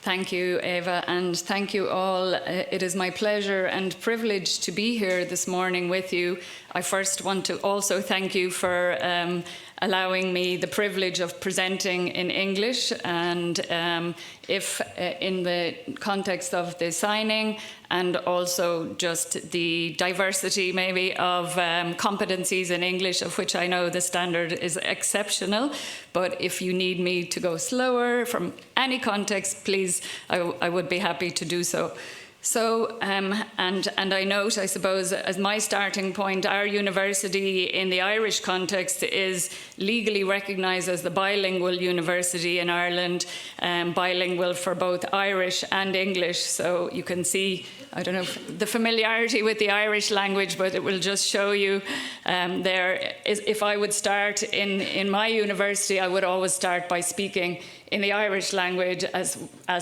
Thank you, Eva, and thank you all. It is my pleasure and privilege to be here this morning with you. I first want to also thank you for allowing me the privilege of presenting in English, and if in the context of the signing, and also just the diversity maybe of competencies in English, of which I know the standard is exceptional. But if you need me to go slower from any context, please, I would be happy to do so. So, and I note, I suppose, as my starting point, our university in the Irish context is legally recognised as the bilingual university in Ireland, bilingual for both Irish and English. So you can see, I don't know, the familiarity with the Irish language, but it will just show you there. If I would start in my university, I would always start by speaking in the Irish language, as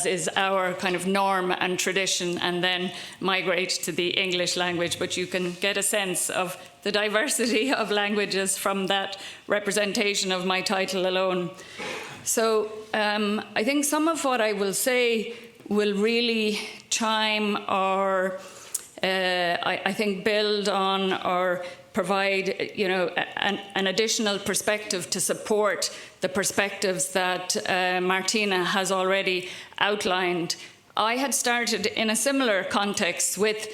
is our kind of norm and tradition, and then migrate to the English language. But you can get a sense of the diversity of languages from that representation of my title alone. So I think some of what I will say will really chime or I think build on or provide, you know, an additional perspective to support the perspectives that Martina has already outlined. I had started in a similar context with,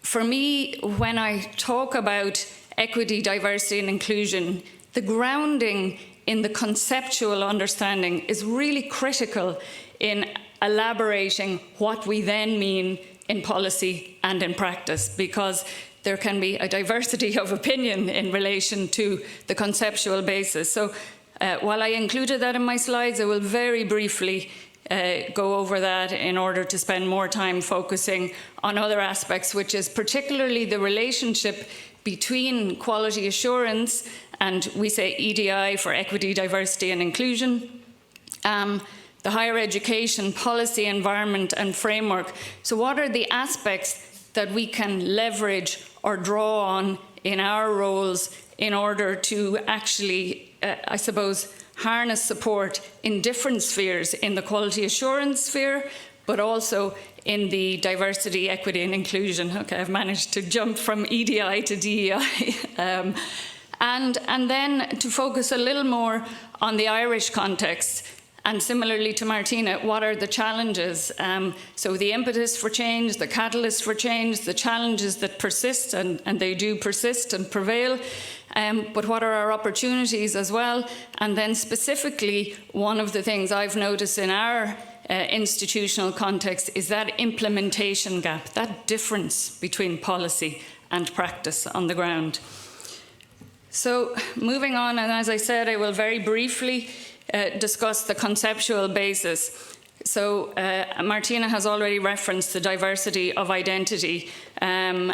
for me, when I talk about equity, diversity and inclusion, the grounding in the conceptual understanding is really critical in elaborating what we then mean in policy and in practice, because there can be a diversity of opinion in relation to the conceptual basis. So while I included that in my slides, I will very briefly go over that in order to spend more time focusing on other aspects, which is particularly the relationship between quality assurance, and we say EDI for equity, diversity and inclusion, the higher education policy environment and framework. So what are the aspects that we can leverage or draw on in our roles in order to actually, I suppose, harness support in different spheres, in the quality assurance sphere, but also in the diversity, equity and inclusion. Okay, I've managed to jump from EDI to DEI. And then to focus a little more on the Irish context. And similarly to Martina, what are the challenges? So the impetus for change, the catalyst for change, the challenges that persist, and they do persist and prevail, but what are our opportunities as well? And then specifically, one of the things I've noticed in our institutional context is that implementation gap, that difference between policy and practice on the ground. So moving on, and as I said, I will very briefly discuss the conceptual basis. So Martina has already referenced the diversity of identity, and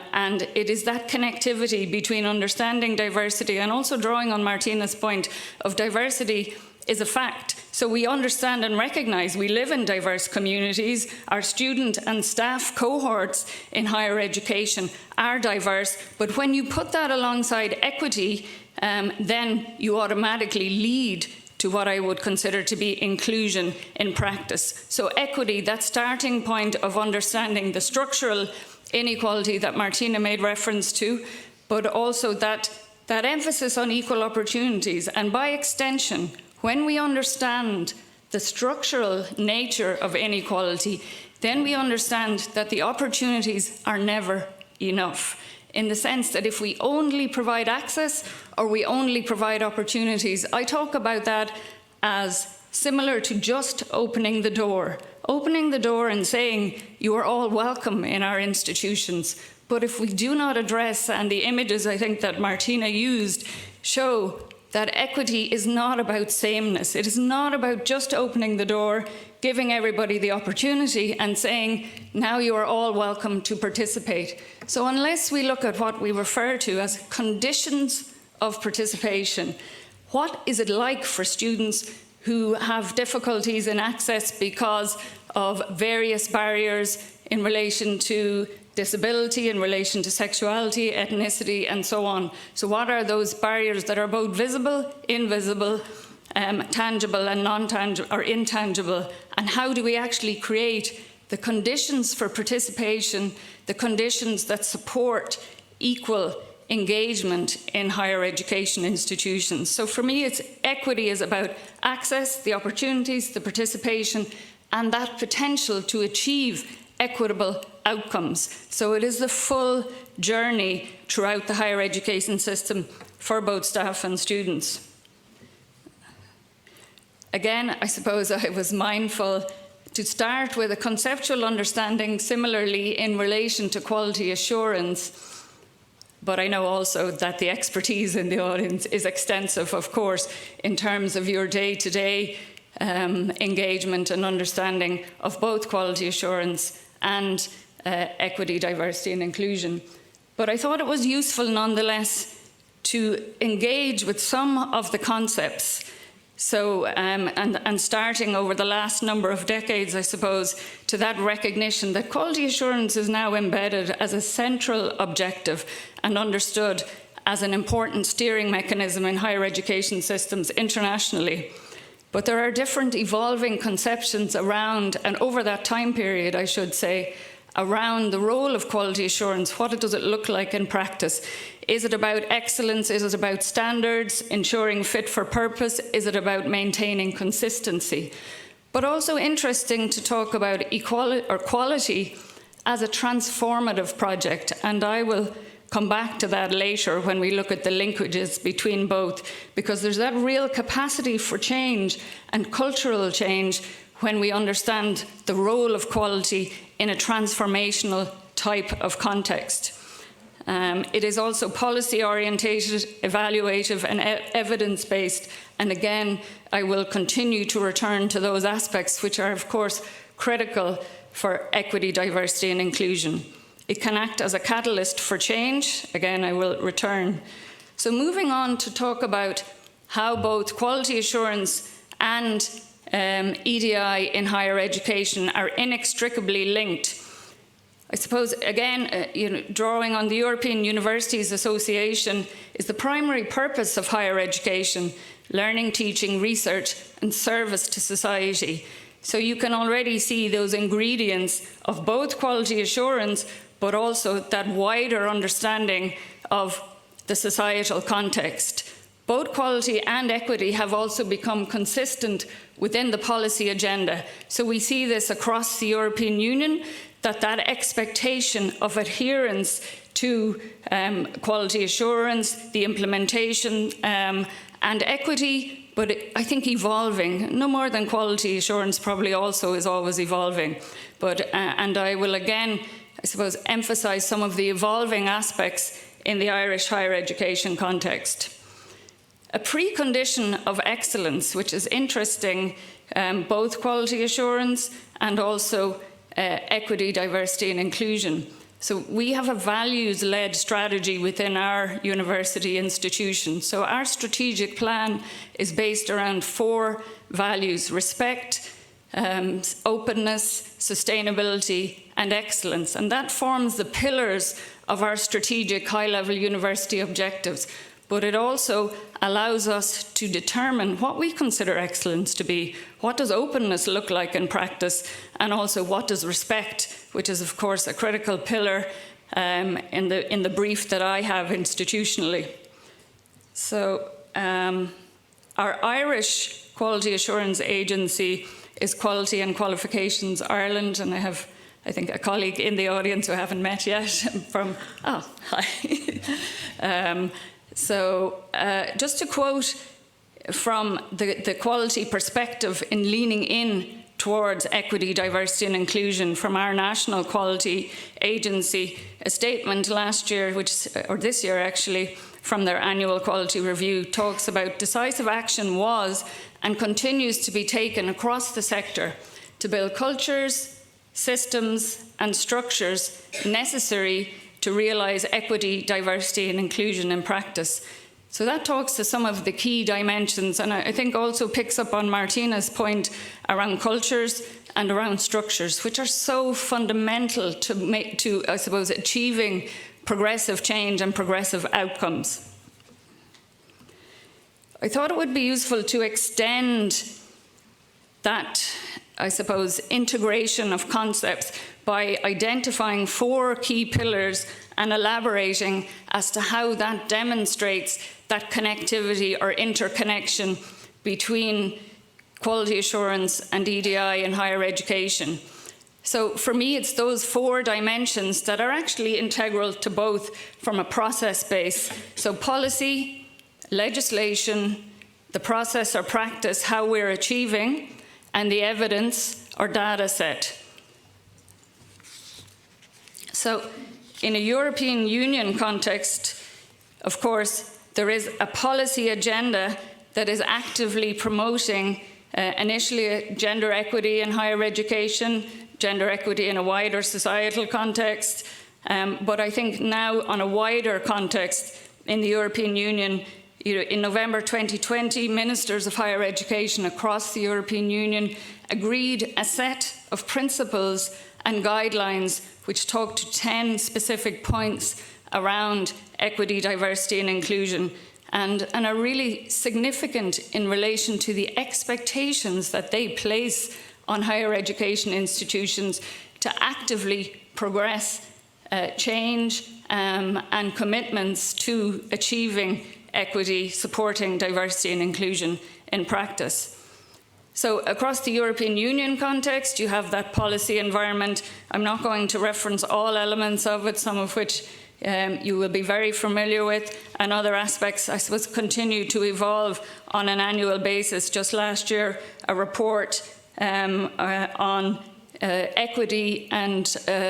it is that connectivity between understanding diversity and also drawing on Martina's point of diversity is a fact. So we understand and recognize we live in diverse communities. Our student and staff cohorts in higher education are diverse, but when you put that alongside equity, then you automatically lead to what I would consider to be inclusion in practice. So equity, that starting point of understanding the structural inequality that Martina made reference to, but also that emphasis on equal opportunities. And by extension, when we understand the structural nature of inequality, then we understand that the opportunities are never enough, in the sense that if we only provide access or we only provide opportunities, I talk about that as similar to just opening the door and saying you are all welcome in our institutions. But if we do not address, and the images I think that Martina used show that equity is not about sameness. It is not about just opening the door, giving everybody the opportunity and saying, now you are all welcome to participate. So unless we look at what we refer to as conditions of participation, what is it like for students who have difficulties in access because of various barriers in relation to disability, in relation to sexuality, ethnicity, and so on. So what are those barriers that are both visible, invisible, tangible and non-tangible or intangible, and how do we actually create the conditions for participation, the conditions that support equal engagement in higher education institutions. So for me, equity is about access, the opportunities, the participation, and that potential to achieve equitable outcomes. So it is the full journey throughout the higher education system for both staff and students. Again, I suppose I was mindful to start with a conceptual understanding similarly in relation to quality assurance, but I know also that the expertise in the audience is extensive, of course, in terms of your day-to-day engagement and understanding of both quality assurance and equity, diversity and inclusion. But I thought it was useful nonetheless to engage with some of the concepts. So, and starting over the last number of decades, I suppose, to that recognition that quality assurance is now embedded as a central objective and understood as an important steering mechanism in higher education systems internationally. But there are different evolving conceptions around, and over that time period, I should say, around the role of quality assurance. What does it look like in practice? Is it about excellence? Is it about standards, ensuring fit for purpose? Is it about maintaining consistency? But also interesting to talk about equality or quality as a transformative project, and I will come back to that later when we look at the linkages between both, because there's that real capacity for change and cultural change when we understand the role of quality in a transformational type of context. It is also policy-orientated, evaluative and evidence-based, and again, I will continue to return to those aspects which are, of course, critical for equity, diversity and inclusion. It can act as a catalyst for change. Again, I will return. So moving on to talk about how both quality assurance and EDI in higher education are inextricably linked. I suppose, again, drawing on the European Universities Association is the primary purpose of higher education: learning, teaching, research, and service to society. So you can already see those ingredients of both quality assurance, but also that wider understanding of the societal context. Both quality and equity have also become consistent within the policy agenda. So we see this across the European Union, that expectation of adherence to quality assurance, the implementation, and equity, but I think evolving, no more than quality assurance probably also is always evolving. But, and I will again, I suppose, emphasize some of the evolving aspects in the Irish higher education context. A precondition of excellence, which is interesting, both quality assurance and also equity, diversity and inclusion. So we have a values-led strategy within our university institution. So our strategic plan is based around 4 values: respect, openness, sustainability and excellence. And that forms the pillars of our strategic high-level university objectives. But it also allows us to determine what we consider excellence to be. What does openness look like in practice? And also what does respect, which is of course a critical pillar in the brief that I have institutionally. So our Irish Quality Assurance Agency is Quality and Qualifications Ireland, and I have, I think, a colleague in the audience who I haven't met yet from, oh, hi. So just to quote from the quality perspective in leaning in towards equity, diversity and inclusion from our National Quality Agency, a statement last year, or this year actually, from their annual quality review talks about decisive action was and continues to be taken across the sector to build cultures, systems and structures necessary to realise equity, diversity and inclusion in practice. So that talks to some of the key dimensions, and I think also picks up on Martina's point around cultures and around structures, which are so fundamental to I suppose, achieving progressive change and progressive outcomes. I thought it would be useful to extend that, I suppose, integration of concepts by identifying 4 key pillars and elaborating as to how that demonstrates that connectivity or interconnection between quality assurance and EDI in higher education. So for me, it's those 4 dimensions that are actually integral to both from a process base. So policy, legislation, the process or practice, how we're achieving, and the evidence or data set. So in a European Union context, of course, there is a policy agenda that is actively promoting initially gender equity in higher education, gender equity in a wider societal context, but I think now on a wider context in the European Union, in November 2020, ministers of higher education across the European Union agreed a set of principles and guidelines which talk to 10 specific points around equity, diversity and inclusion, and are really significant in relation to the expectations that they place on higher education institutions to actively progress change and commitments to achieving equity, supporting diversity and inclusion in practice. So across the European Union context, you have that policy environment. I'm not going to reference all elements of it, some of which you will be very familiar with, and other aspects, I suppose, continue to evolve on an annual basis. Just last year, a report on equity and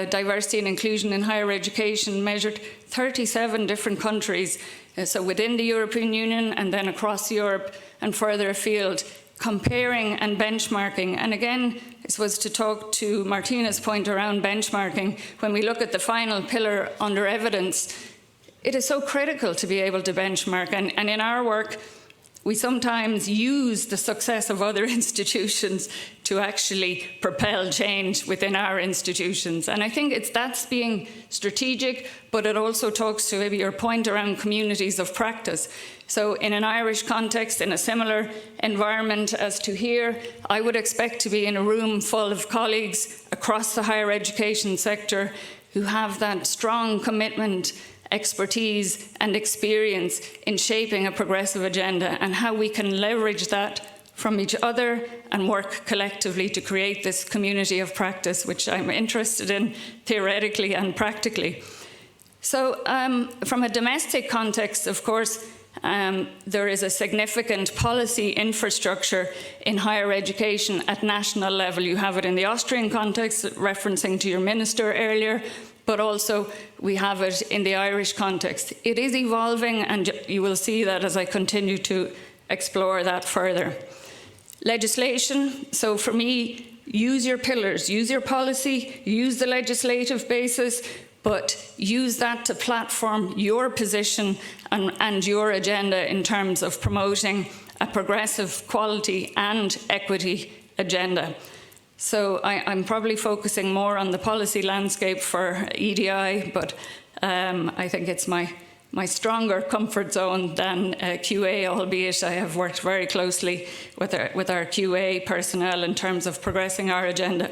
diversity and inclusion in higher education measured 37 different countries, so within the European Union and then across Europe and further afield, comparing and benchmarking. And again, this was to talk to Martina's point around benchmarking. When we look at the final pillar under evidence, it is so critical to be able to benchmark. And in our work, we sometimes use the success of other institutions to actually propel change within our institutions. And I think that's being strategic, but it also talks to maybe your point around communities of practice. So in an Irish context, in a similar environment as to here, I would expect to be in a room full of colleagues across the higher education sector who have that strong commitment, expertise and experience in shaping a progressive agenda, and how we can leverage that from each other and work collectively to create this community of practice, which I'm interested in theoretically and practically. So from a domestic context, of course, there is a significant policy infrastructure in higher education at national level. You have it in the Austrian context, referencing to your minister earlier, but also we have it in the Irish context. It is evolving, and you will see that as I continue to explore that further. Legislation, so for me, use your pillars, use your policy, use the legislative basis, but use that to platform your position and your agenda in terms of promoting a progressive quality and equity agenda. So I'm probably focusing more on the policy landscape for EDI, but I think it's my stronger comfort zone than QA, albeit I have worked very closely with our QA personnel in terms of progressing our agenda.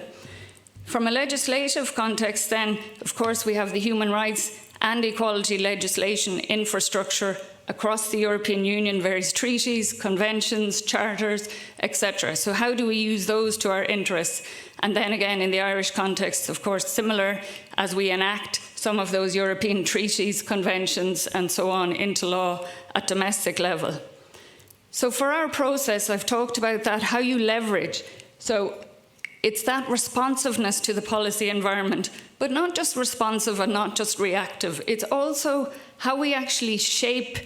From a legislative context then, of course, we have the human rights and equality legislation infrastructure across the European Union, various treaties, conventions, charters, etc. So how do we use those to our interests? And then again, in the Irish context, of course, similar as we enact some of those European treaties, conventions, and so on into law at domestic level. So for our process, I've talked about that, how you leverage. So it's that responsiveness to the policy environment, but not just responsive and not just reactive. It's also how we actually shape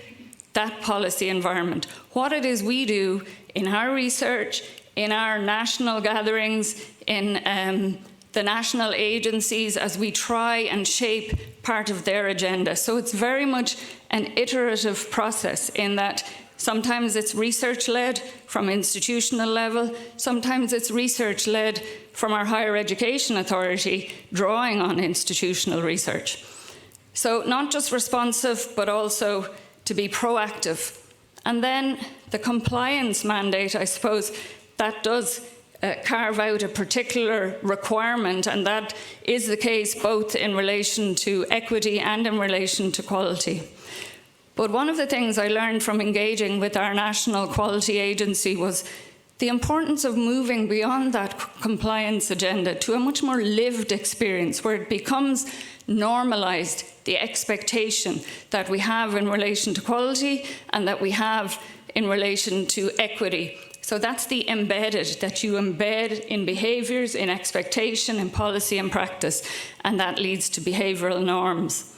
that policy environment. What it is we do in our research, in our national gatherings, in the national agencies as we try and shape part of their agenda. So it's very much an iterative process in that sometimes it's research-led from institutional level, sometimes it's research-led from our higher education authority, drawing on institutional research. So not just responsive, but also to be proactive And then the compliance mandate, I suppose, that does carve out a particular requirement, and that is the case both in relation to equity and in relation to quality. But one of the things I learned from engaging with our National Quality Agency was the importance of moving beyond that compliance agenda to a much more lived experience, where it becomes normalised, the expectation that we have in relation to quality and that we have in relation to equity. So that's the embedded, that you embed in behaviours, in expectation, in policy and practice, and that leads to behavioural norms.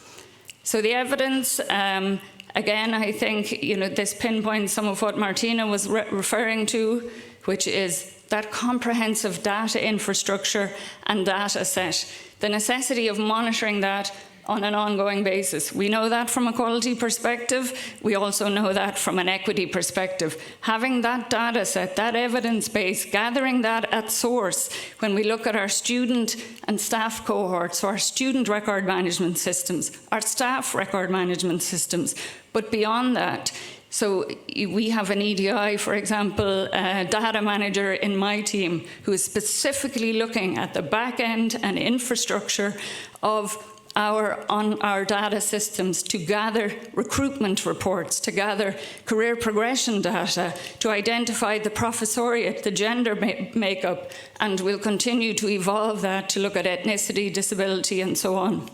So the evidence, again, I think, this pinpoints some of what Martina was referring to, which is that comprehensive data infrastructure and data set, the necessity of monitoring that on an ongoing basis. We know that from a quality perspective. We also know that from an equity perspective. Having that data set, that evidence base, gathering that at source, when we look at our student and staff cohorts, so our student record management systems, our staff record management systems, but beyond that, so we have an EDI, for example, a data manager in my team who is specifically looking at the back end and infrastructure of our data systems to gather recruitment reports, to gather career progression data, to identify the professoriate, the gender makeup, and we'll continue to evolve that to look at ethnicity, disability, and so on.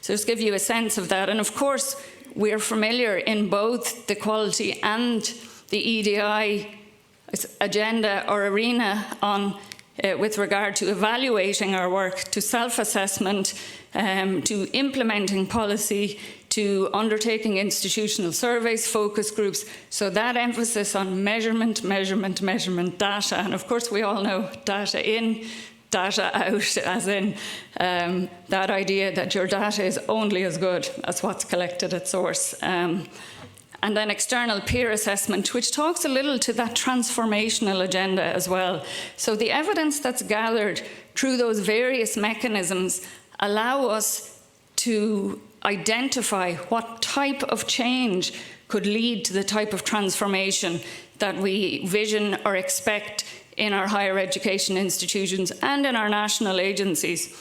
So just give you a sense of that. And of course, we're familiar in both the quality and the EDI agenda or arena on with regard to evaluating our work, to self-assessment, to implementing policy, to undertaking institutional surveys, focus groups. So that emphasis on measurement, data. And of course, we all know data in, data out, as in that idea that your data is only as good as what's collected at source. And then external peer assessment, which talks a little to that transformational agenda as well. So the evidence that's gathered through those various mechanisms allow us to identify what type of change could lead to the type of transformation that we vision or expect in our higher education institutions and in our national agencies.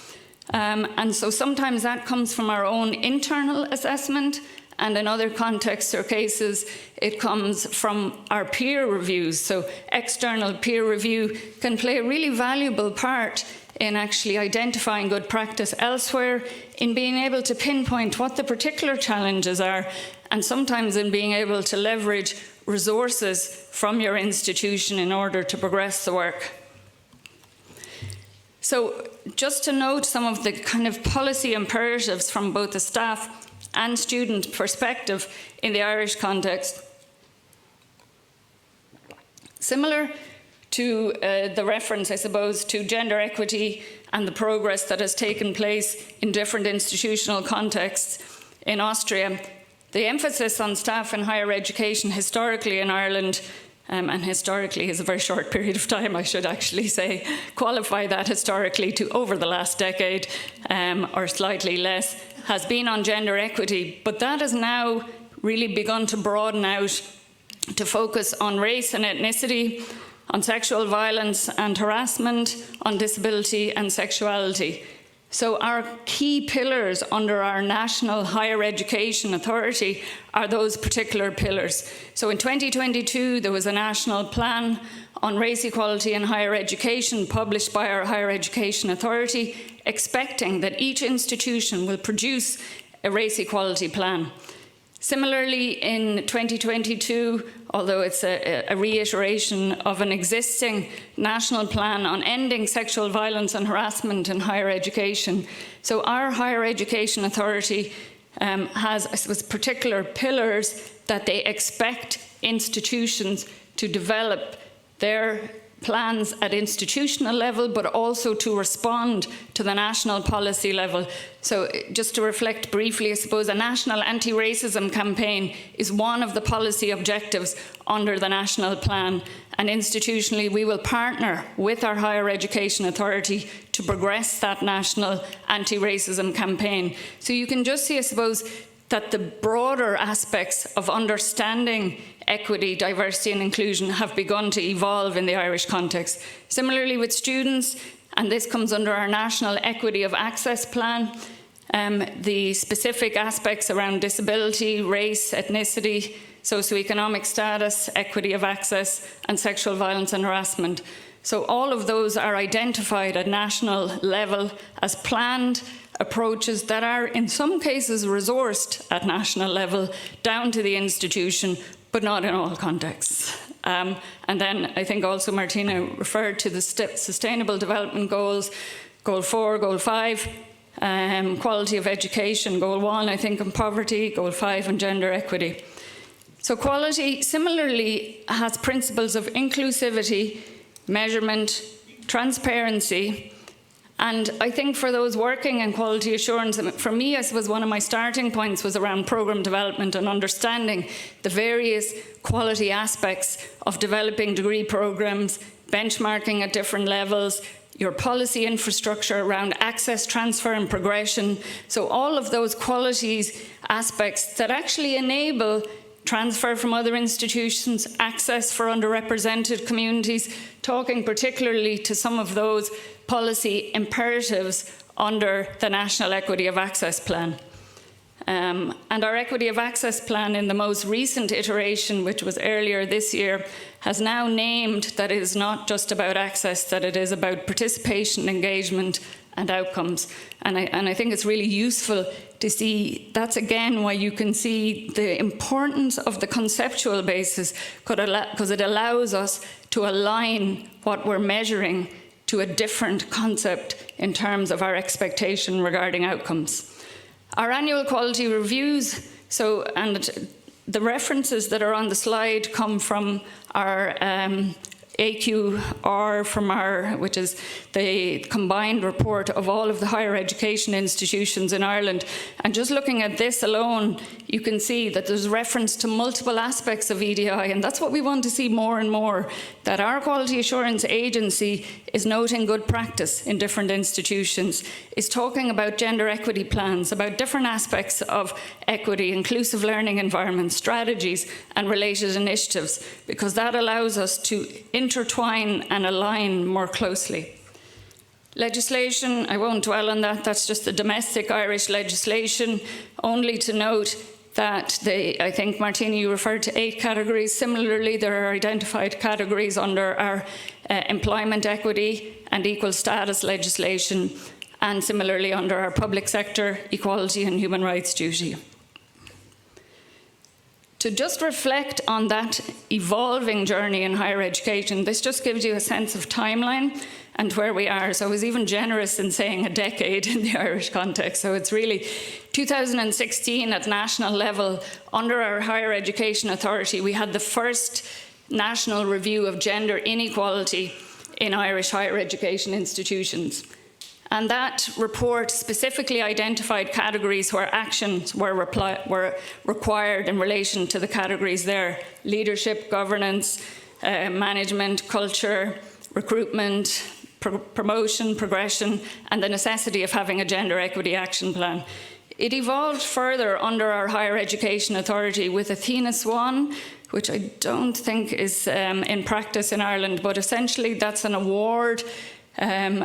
And so sometimes that comes from our own internal assessment, and in other contexts or cases, it comes from our peer reviews. So external peer review can play a really valuable part in actually identifying good practice elsewhere, in being able to pinpoint what the particular challenges are, and sometimes in being able to leverage resources from your institution in order to progress the work. So just to note some of the kind of policy imperatives from both the staff and student perspective in the Irish context. Similar to the reference, I suppose, to gender equity and the progress that has taken place in different institutional contexts in Austria, the emphasis on staff in higher education historically in Ireland, and historically is a very short period of time, I should actually say, qualify that historically to over the last decade or slightly less, has been on gender equity, but that has now really begun to broaden out to focus on race and ethnicity, on sexual violence and harassment, on disability and sexuality. So our key pillars under our National Higher Education Authority are those particular pillars. So in 2022, there was a national plan on race equality in higher education published by our Higher Education Authority, expecting that each institution will produce a race equality plan. Similarly, in 2022, although it's a reiteration of an existing national plan on ending sexual violence and harassment in higher education, so our Higher Education Authority has, I suppose, particular pillars that they expect institutions to develop their plans at institutional level, but also to respond to the national policy level. So just to reflect briefly, I suppose a national anti-racism campaign is one of the policy objectives under the national plan. And institutionally, we will partner with our Higher Education Authority to progress that national anti-racism campaign. So you can just see, I suppose, that the broader aspects of understanding equity, diversity and inclusion have begun to evolve in the Irish context. Similarly with students, and this comes under our National Equity of Access Plan, the specific aspects around disability, race, ethnicity, socioeconomic status, equity of access, and sexual violence and harassment. So all of those are identified at national level as planned approaches that are in some cases resourced at national level down to the institution, but not in all contexts. And then I think also Martina referred to the Sustainable Development Goals, Goal 4, Goal 5, quality of education, Goal 1, I think, on poverty, Goal 5 on gender equity. So quality similarly has principles of inclusivity, measurement, transparency, and I think for those working in quality assurance, for me, I suppose one of my starting points was around programme development and understanding the various quality aspects of developing degree programmes, benchmarking at different levels, your policy infrastructure around access, transfer and progression. So all of those qualities aspects that actually enable transfer from other institutions, access for underrepresented communities, talking particularly to some of those policy imperatives under the National Equity of Access Plan. And our Equity of Access Plan in the most recent iteration, which was earlier this year, has now named that it is not just about access, that it is about participation, engagement and outcomes. And I think it's really useful to see, that's again why you can see the importance of the conceptual basis, because it allows us to align what we're measuring to a different concept in terms of our expectation regarding outcomes. Our annual quality reviews, and the references that are on the slide come from our AQR, which is the combined report of all of the higher education institutions in Ireland. And just looking at this alone, you can see that there's reference to multiple aspects of EDI, and that's what we want to see more and more, that our quality assurance agency is noting good practice in different institutions, is talking about gender equity plans, about different aspects of equity, inclusive learning environments, strategies, and related initiatives, because that allows us to intertwine and align more closely. Legislation, I won't dwell on that, that's just the domestic Irish legislation, only to note that I think, Martina, you referred to 8 categories. Similarly, there are identified categories under our employment equity and equal status legislation, and similarly under our public sector equality and human rights duty. To just reflect on that evolving journey in higher education, this just gives you a sense of timeline and where we are. So I was even generous in saying a decade in the Irish context. So it's really 2016 at national level, under our Higher Education Authority, we had the first national review of gender inequality in Irish higher education institutions. And that report specifically identified categories where actions were required in relation to the categories there: leadership, governance, management, culture, recruitment, promotion, progression, and the necessity of having a gender equity action plan. It evolved further under our Higher Education Authority with Athena Swan, which I don't think is in practice in Ireland, but essentially that's an award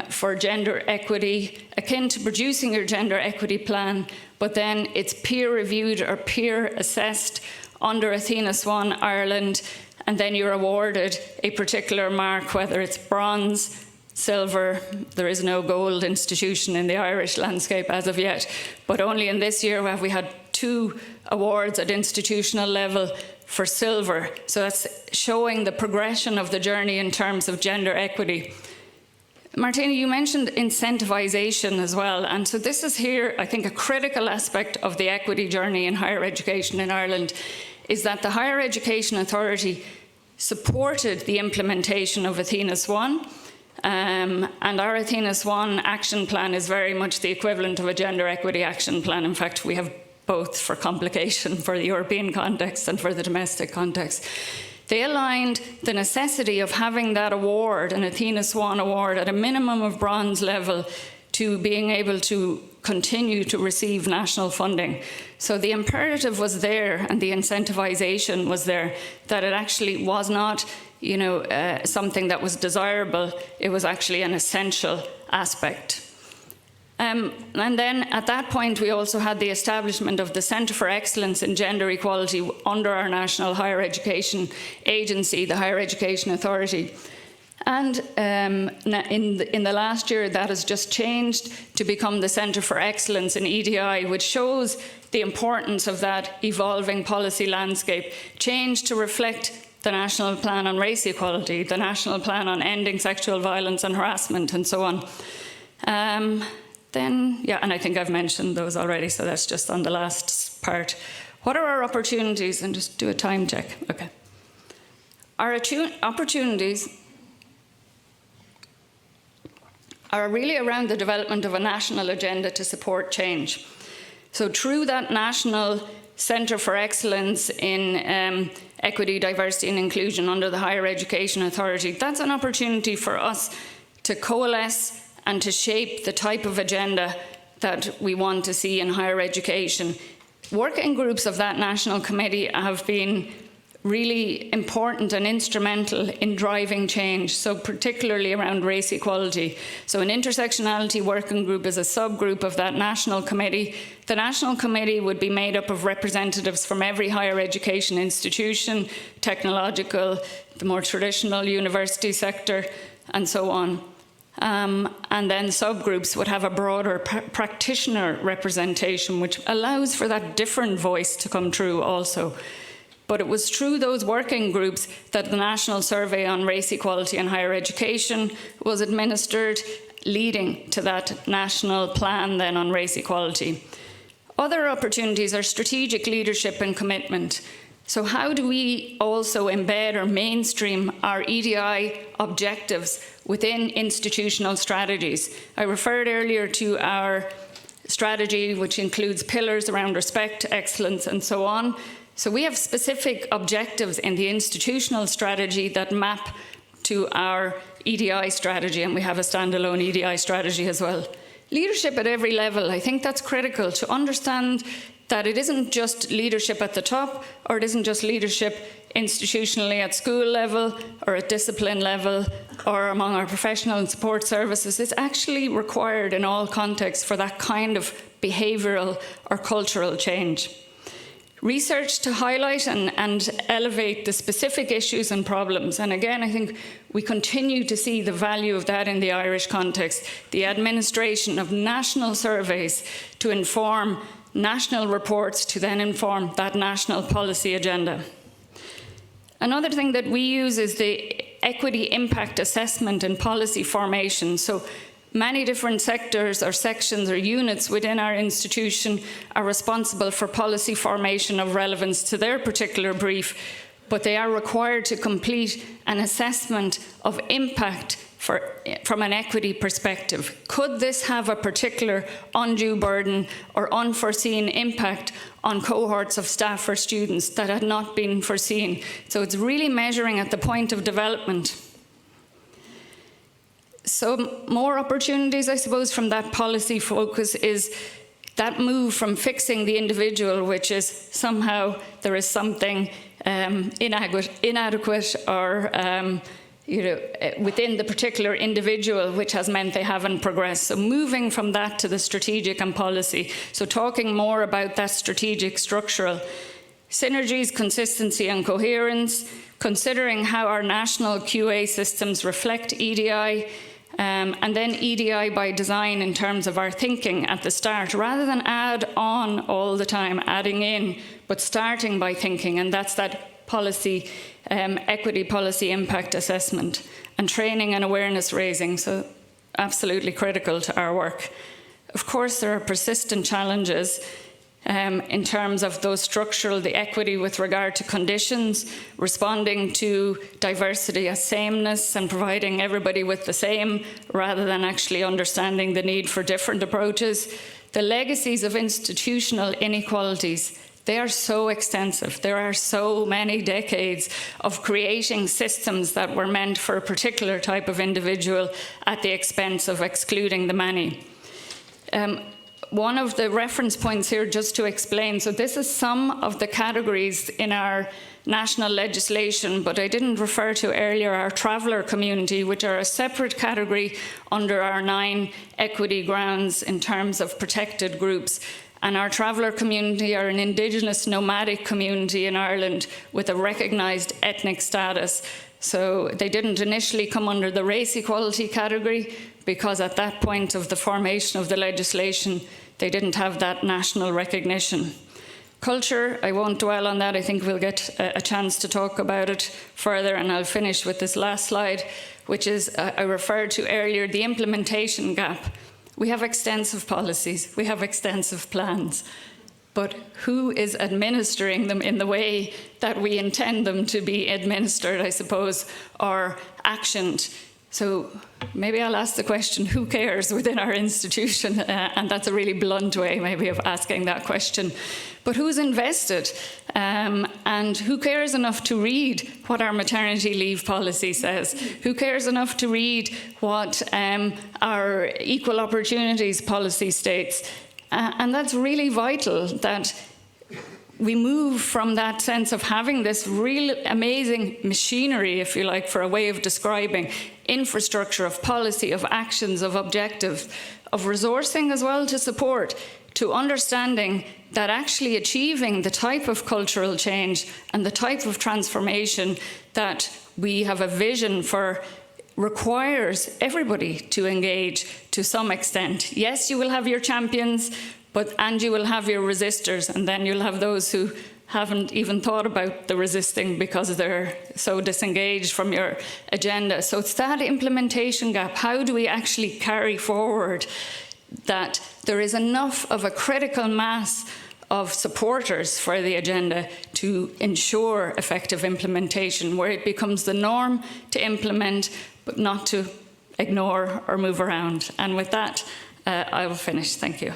for gender equity, akin to producing your gender equity plan, but then it's peer-reviewed or peer-assessed under Athena Swan Ireland, and then you're awarded a particular mark, whether it's bronze, silver. There is no gold institution in the Irish landscape as of yet, but only in this year have we had 2 awards at institutional level for silver. So that's showing the progression of the journey in terms of gender equity. Martina, you mentioned incentivisation as well, and so this is here, I think, a critical aspect of the equity journey in higher education in Ireland, is that the Higher Education Authority supported the implementation of Athena Swan, and our Athena Swan action plan is very much the equivalent of a gender equity action plan. In fact, we have both for complication for the European context and for the domestic context. They aligned the necessity of having that award, an Athena Swan award, at a minimum of bronze level, to being able to continue to receive national funding. So the imperative was there and the incentivization was there, that it actually was not, you know, something that was desirable. It was actually an essential aspect. And then at that point, we also had the establishment of the Centre for Excellence in Gender Equality under our National Higher Education Agency, the Higher Education Authority. And in the last year, that has just changed to become the Centre for Excellence in EDI, which shows the importance of that evolving policy landscape, changed to reflect the National Plan on Race Equality, the National Plan on Ending Sexual Violence and Harassment, and so on. And I think I've mentioned those already, so that's just on the last part. What are our opportunities? And just do a time check. Okay. Our opportunities are really around the development of a national agenda to support change. So through that National Centre for Excellence in Equity, Diversity and Inclusion under the Higher Education Authority, that's an opportunity for us to coalesce and to shape the type of agenda that we want to see in higher education. Working groups of that national committee have been really important and instrumental in driving change, so particularly around race equality. So an intersectionality working group is a subgroup of that national committee. The national committee would be made up of representatives from every higher education institution, technological, the more traditional university sector, and so on. And then subgroups would have a broader practitioner representation, which allows for that different voice to come through also. But it was through those working groups that the National Survey on Race Equality in Higher Education was administered, leading to that national plan then on race equality. Other opportunities are strategic leadership and commitment. So how do we also embed or mainstream our EDI objectives within institutional strategies? I referred earlier to our strategy, which includes pillars around respect, excellence, and so on. So we have specific objectives in the institutional strategy that map to our EDI strategy, and we have a standalone EDI strategy as well. Leadership at every level, I think that's critical to understand that it isn't just leadership at the top, or it isn't just leadership institutionally at school level or at discipline level or among our professional and support services. It's actually required in all contexts for that kind of behavioural or cultural change. Research to highlight and elevate the specific issues and problems. And again, I think we continue to see the value of that in the Irish context. The administration of national surveys to inform national reports to then inform that national policy agenda. Another thing that we use is the equity impact assessment and policy formation. So many different sectors or sections or units within our institution are responsible for policy formation of relevance to their particular brief, but they are required to complete an assessment of impact from an equity perspective. Could this have a particular undue burden or unforeseen impact on cohorts of staff or students that had not been foreseen? So it's really measuring at the point of development. So more opportunities, I suppose, from that policy focus is that move from fixing the individual, which is somehow there is something inadequate or within the particular individual, which has meant they haven't progressed. So moving from that to the strategic and policy. So talking more about that strategic structural synergies, consistency and coherence, considering how our national QA systems reflect EDI, and then EDI by design in terms of our thinking at the start, rather than add on all the time, adding in, but starting by thinking, and that's that policy, equity policy impact assessment, and training and awareness raising, so absolutely critical to our work. Of course, there are persistent challenges in terms of those structural, the equity with regard to conditions, responding to diversity as sameness and providing everybody with the same rather than actually understanding the need for different approaches. The legacies of institutional inequalities, they are so extensive. There are so many decades of creating systems that were meant for a particular type of individual at the expense of excluding the many. One of the reference points here, just to explain, so this is some of the categories in our national legislation, but I didn't refer to earlier our traveller community, which are a separate category under our 9 equity grounds in terms of protected groups. And our traveller community are an indigenous nomadic community in Ireland with a recognised ethnic status. So they didn't initially come under the race equality category because at that point of the formation of the legislation, they didn't have that national recognition. Culture, I won't dwell on that. I think we'll get a chance to talk about it further, and I'll finish with this last slide, which is, I referred to earlier, the implementation gap. We have extensive policies, we have extensive plans, but who is administering them in the way that we intend them to be administered, I suppose, or actioned? So maybe I'll ask the question, who cares within our institution? And that's a really blunt way maybe of asking that question. But who's invested? And who cares enough to read what our maternity leave policy says? Who cares enough to read what our equal opportunities policy states? And that's really vital, that we move from that sense of having this real amazing machinery, if you like, for a way of describing infrastructure of policy, of actions, of objectives, of resourcing as well to support, to understanding that actually achieving the type of cultural change and the type of transformation that we have a vision for requires everybody to engage to some extent. Yes, you will have your champions, and you will have your resistors, and then you'll have those who haven't even thought about the resisting because they're so disengaged from your agenda. So it's that implementation gap. How do we actually carry forward that there is enough of a critical mass of supporters for the agenda to ensure effective implementation, where it becomes the norm to implement, but not to ignore or move around? And with that, I will finish. Thank you.